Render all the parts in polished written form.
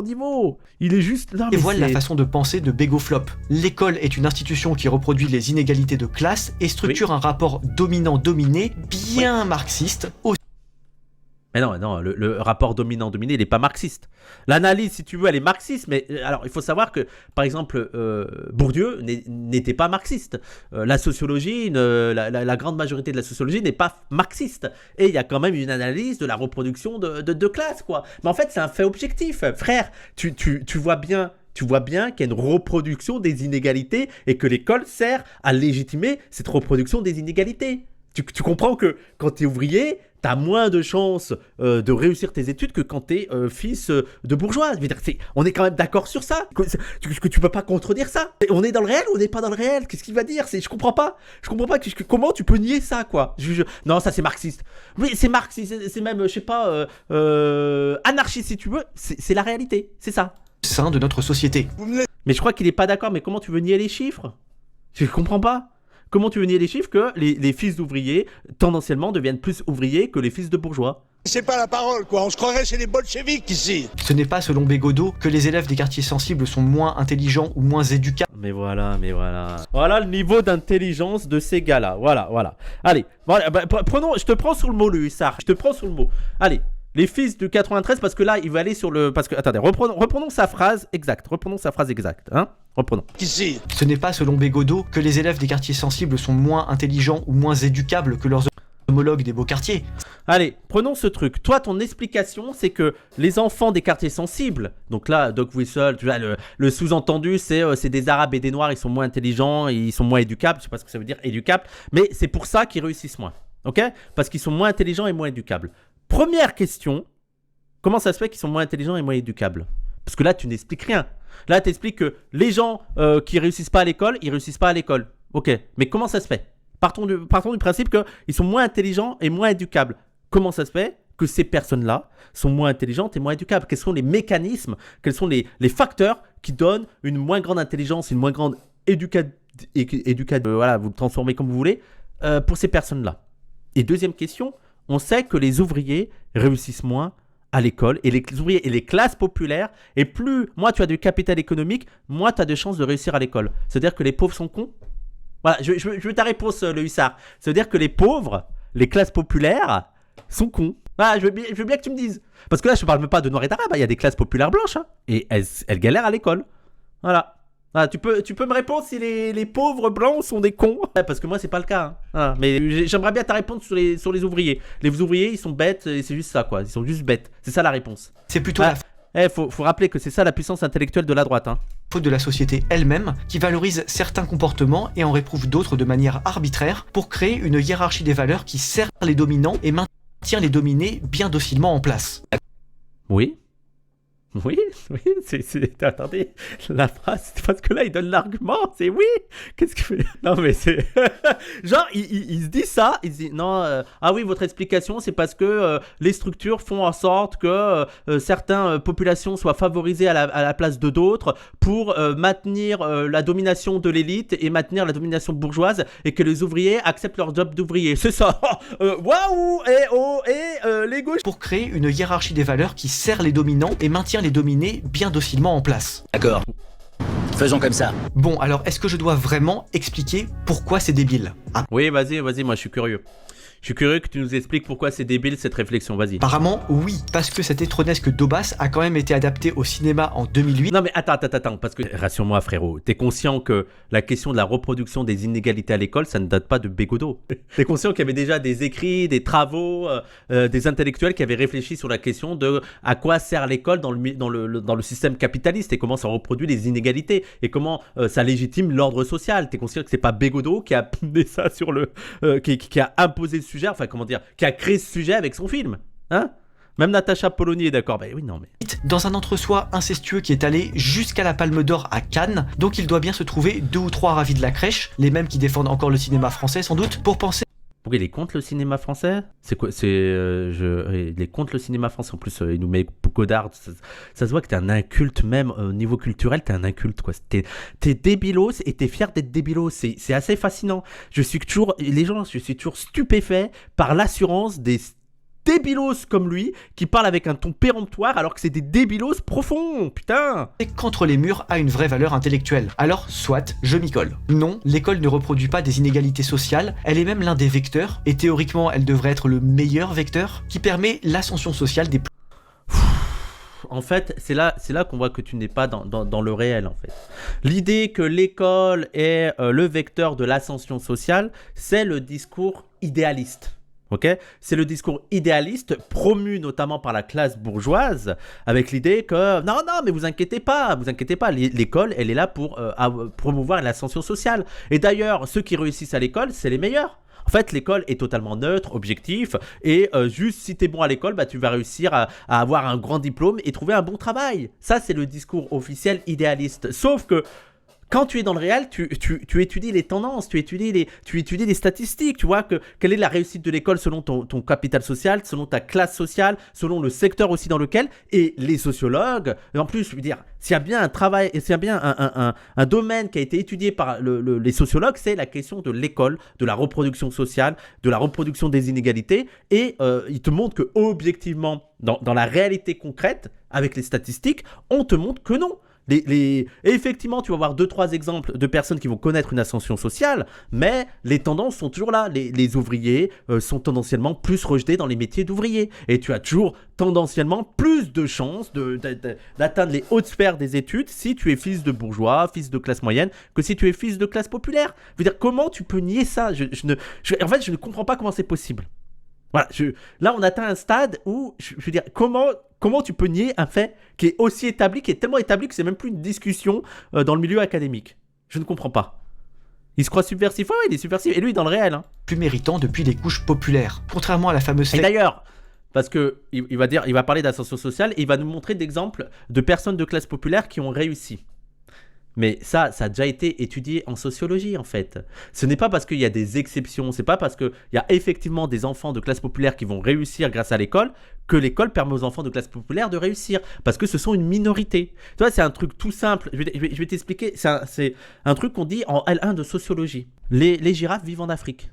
niveau. Il est juste... Non, mais dévoile la façon de penser de Bégo Flop. L'école est une institution qui reproduit les inégalités de classe et structure un rapport dominant-dominé bien marxiste. Mais non, le rapport dominant-dominé, il n'est pas marxiste. L'analyse, si tu veux, elle est marxiste, mais alors il faut savoir que, par exemple, Bourdieu n'était pas marxiste. La sociologie, la grande majorité de la sociologie n'est pas marxiste. Et il y a quand même une analyse de la reproduction de classe, quoi. Mais en fait, c'est un fait objectif. Frère, tu vois bien... Tu vois bien qu'il y a une reproduction des inégalités et que l'école sert à légitimer cette reproduction des inégalités. Tu comprends que quand tu es ouvrier, tu as moins de chances de réussir tes études que quand tu es fils de bourgeois. On est quand même d'accord sur ça. Que tu peux pas contredire ça. On est dans le réel ou on n'est pas dans le réel? Qu'est-ce qu'il va dire? Je comprends pas. Je comprends pas comment tu peux nier ça, quoi. Non, ça c'est marxiste. Oui, c'est marxiste. C'est même, je sais pas, anarchiste si tu veux. C'est la réalité. C'est ça. Sein de notre société. Mais je crois qu'il est pas d'accord. Mais comment tu veux nier les chiffres? Je comprends pas. Comment tu veux nier les chiffres que les fils d'ouvriers, tendanciellement, deviennent plus ouvriers que les fils de bourgeois? C'est pas la parole, quoi. On se croirait chez les bolcheviks ici. Ce n'est pas selon Bégodeau que les élèves des quartiers sensibles sont moins intelligents ou moins éducables. Mais voilà. Voilà le niveau d'intelligence de ces gars-là. Voilà. Allez, voilà, je te prends sur le mot, le hussard. Je te prends sur le mot. Allez. Les fils de 93, parce que là, il va aller sur le... Parce que, attendez, reprenons sa phrase exacte. Hein. Reprenons. Ici. Ce n'est pas selon Bégodeau que les élèves des quartiers sensibles sont moins intelligents ou moins éducables que leurs homologues des beaux quartiers. Allez, prenons ce truc. Toi, ton explication, c'est que les enfants des quartiers sensibles, donc là, Doc Whistle, tu vois, le sous-entendu, c'est des Arabes et des Noirs, ils sont moins intelligents, ils sont moins éducables, je sais pas ce que ça veut dire, éducables, mais c'est pour ça qu'ils réussissent moins, ok? Parce qu'ils sont moins intelligents et moins éducables. Première question, comment ça se fait qu'ils sont moins intelligents et moins éducables? Parce que là, tu n'expliques rien. Là, tu expliques que les gens qui réussissent pas à l'école, ils réussissent pas à l'école. Ok, mais comment ça se fait? Partons du principe qu'ils sont moins intelligents et moins éducables. Comment ça se fait que ces personnes-là sont moins intelligentes et moins éducables? Quels sont les mécanismes, quels sont les facteurs qui donnent une moins grande intelligence, une moins grande éducation, voilà, vous le transformez comme vous voulez, pour ces personnes-là? Et deuxième question, on sait que les ouvriers réussissent moins à l'école, et les ouvriers et les classes populaires, et plus moi tu as du capital économique, moins tu as de chances de réussir à l'école. C'est-à-dire que les pauvres sont cons? Voilà, je veux ta réponse, le hussard. C'est-à-dire que les pauvres, les classes populaires, sont cons. Voilà, je veux bien que tu me dises. Parce que là, je ne parle même pas de noirs et d'arabes, il y a des classes populaires blanches, hein, et elles galèrent à l'école. Voilà. Ah, tu peux me répondre si les pauvres blancs sont des cons? Ouais, parce que moi, c'est pas le cas. Hein. Ah, mais j'aimerais bien ta réponse sur les ouvriers. Les ouvriers, ils sont bêtes et c'est juste ça, quoi. Ils sont juste bêtes. C'est ça la réponse. C'est plutôt la faut rappeler que c'est ça la puissance intellectuelle de la droite. Hein. faute de la société elle-même qui valorise certains comportements et en réprouve d'autres de manière arbitraire pour créer une hiérarchie des valeurs qui sert les dominants et maintient les dominés bien docilement en place. Oui, attendez, la phrase, c'est parce que là, il donne l'argument, c'est oui. Qu'est-ce que... Non, mais c'est... Genre, il se dit ça, il se dit, non, ah oui, votre explication, c'est parce que les structures font en sorte que certaines populations soient favorisées à la place de d'autres pour maintenir la domination de l'élite et maintenir la domination bourgeoise et que les ouvriers acceptent leur job d'ouvrier. C'est ça. Waouh, les gauches. Pour créer une hiérarchie des valeurs qui sert les dominants et maintient les dominés bien docilement en place. D'accord. Faisons comme ça. Bon, alors est-ce que je dois vraiment expliquer pourquoi c'est débile? Oui, vas-y, moi je suis curieux. Je suis curieux que tu nous expliques pourquoi c'est débile cette réflexion, vas-y. Apparemment, oui, parce que cet étronesque Daubas a quand même été adapté au cinéma en 2008. Non mais attends, parce que, rassure-moi frérot, t'es conscient que la question de la reproduction des inégalités à l'école, ça ne date pas de Bégodeau. T'es conscient qu'il y avait déjà des écrits, des travaux, des intellectuels qui avaient réfléchi sur la question de à quoi sert l'école dans le système capitaliste et comment ça reproduit les inégalités et comment ça légitime l'ordre social. T'es conscient que c'est pas Bégodeau qui a amené ça sur qui a imposé le sujet, enfin comment dire, qui a créé ce sujet avec son film, hein? Même Natacha Polony est d'accord. Ben oui, non mais... Dans un entre-soi incestueux qui est allé jusqu'à la Palme d'Or à Cannes, donc il doit bien se trouver 2 ou 3 ravis de la crèche, les mêmes qui défendent encore le cinéma français sans doute, pour penser... Pourquoi il est contre le cinéma français? C'est quoi? Il est contre le cinéma français. En plus, il nous met Godard. Ça se voit que t'es un inculte, même au niveau culturel, t'es un inculte, quoi. T'es débilos et t'es fier d'être débilos. C'est assez fascinant. Je suis toujours stupéfait par l'assurance débilos comme lui qui parlent avec un ton péremptoire alors que c'est des débilos profonds, putain. Qu'entre les murs a une vraie valeur intellectuelle. Alors, soit, je m'y colle. Non, l'école ne reproduit pas des inégalités sociales, elle est même l'un des vecteurs, et théoriquement, elle devrait être le meilleur vecteur, qui permet l'ascension sociale des En fait, c'est là qu'on voit que tu n'es pas dans le réel, en fait. L'idée que l'école est le vecteur de l'ascension sociale, c'est le discours idéaliste. Ok, c'est le discours idéaliste promu notamment par la classe bourgeoise, avec l'idée que non, mais vous inquiétez pas, l'école, elle est là pour promouvoir l'ascension sociale. Et d'ailleurs, ceux qui réussissent à l'école, c'est les meilleurs. En fait, l'école est totalement neutre, objectif, et juste si t'es bon à l'école, bah, tu vas réussir à avoir un grand diplôme et trouver un bon travail. Ça, c'est le discours officiel idéaliste. Sauf que quand tu es dans le réel, tu étudies les tendances, tu étudies les statistiques, tu vois quelle est la réussite de l'école selon ton capital social, selon ta classe sociale, selon le secteur aussi dans lequel, et les sociologues, et en plus, je veux dire, s'il y a bien un travail, s'il y a bien un domaine qui a été étudié par les sociologues, c'est la question de l'école, de la reproduction sociale, de la reproduction des inégalités, et ils te montrent que objectivement, dans la réalité concrète, avec les statistiques, on te montre que non. Et effectivement, tu vas avoir 2-3 exemples de personnes qui vont connaître une ascension sociale, mais les tendances sont toujours là. Les ouvriers sont tendanciellement plus rejetés dans les métiers d'ouvriers. Et tu as toujours tendanciellement plus de chances d'atteindre les hautes sphères des études si tu es fils de bourgeois, fils de classe moyenne, que si tu es fils de classe populaire. Je veux dire, comment tu peux nier ça? En fait, je ne comprends pas comment c'est possible. Voilà, là, on atteint un stade où, je veux dire, comment tu peux nier un fait qui est aussi établi, qui est tellement établi que c'est même plus une discussion dans le milieu académique. Je ne comprends pas. Il se croit subversif. Ouais, il est subversif. Et lui, dans le réel. Hein. Plus méritants depuis les couches populaires. Contrairement à la fameuse... Et d'ailleurs, parce que il va parler d'ascension sociale et il va nous montrer d'exemples de personnes de classe populaire qui ont réussi. Mais ça a déjà été étudié en sociologie, en fait. Ce n'est pas parce qu'il y a des exceptions, c'est pas parce qu'il y a effectivement des enfants de classe populaire qui vont réussir grâce à l'école que l'école permet aux enfants de classe populaire de réussir. Parce que ce sont une minorité. Tu vois, c'est un truc tout simple. Je vais t'expliquer. C'est un truc qu'on dit en L1 de sociologie. Les girafes vivent en Afrique.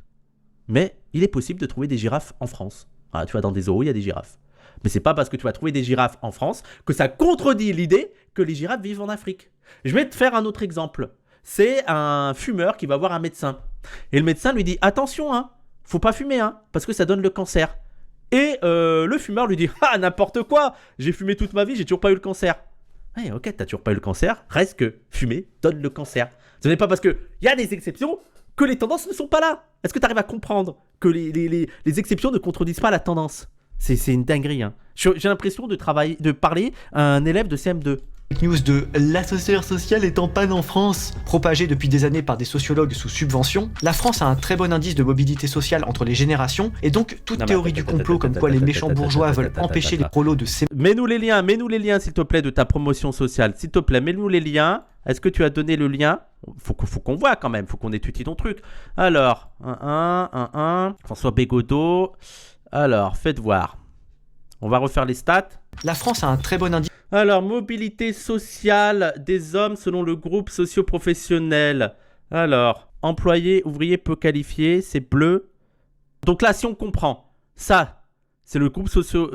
Mais il est possible de trouver des girafes en France. Ah, tu vois, dans des zoos, il y a des girafes. Mais c'est pas parce que tu vas trouver des girafes en France que ça contredit l'idée que les girafes vivent en Afrique. Je vais te faire un autre exemple. C'est un fumeur qui va voir un médecin. Et le médecin lui dit « Attention, hein, faut pas fumer, hein, parce que ça donne le cancer. » Et le fumeur lui dit « Ah, n'importe quoi, j'ai fumé toute ma vie, j'ai toujours pas eu le cancer. » Ouais, ok, t'as toujours pas eu le cancer, reste que fumer donne le cancer. Ce n'est pas parce qu'il y a des exceptions que les tendances ne sont pas là. Est-ce que tu arrives à comprendre que les exceptions ne contredisent pas la tendance? C'est une dinguerie. Hein. J'ai l'impression de parler à un élève de CM2. News de l'ascenseur social est en panne en France. Propagée depuis des années par des sociologues sous subvention, la France a un très bon indice de mobilité sociale entre les générations, et donc toute théorie du complot comme quoi les méchants bourgeois veulent empêcher les prolos de s'émanciper. Mets-nous les liens s'il te plaît de ta promotion sociale. S'il te plaît, mets-nous les liens. Est-ce que tu as donné le lien? Faut qu'on voit quand même, faut qu'on étudie ton truc. Alors, François Bégodeau. Alors, faites voir. On va refaire les stats. La France a un très bon indice. Alors, mobilité sociale des hommes selon le groupe socio-professionnel. Alors, employé, ouvrier peu qualifié, c'est bleu. Donc là, si on comprend, ça, c'est le groupe socio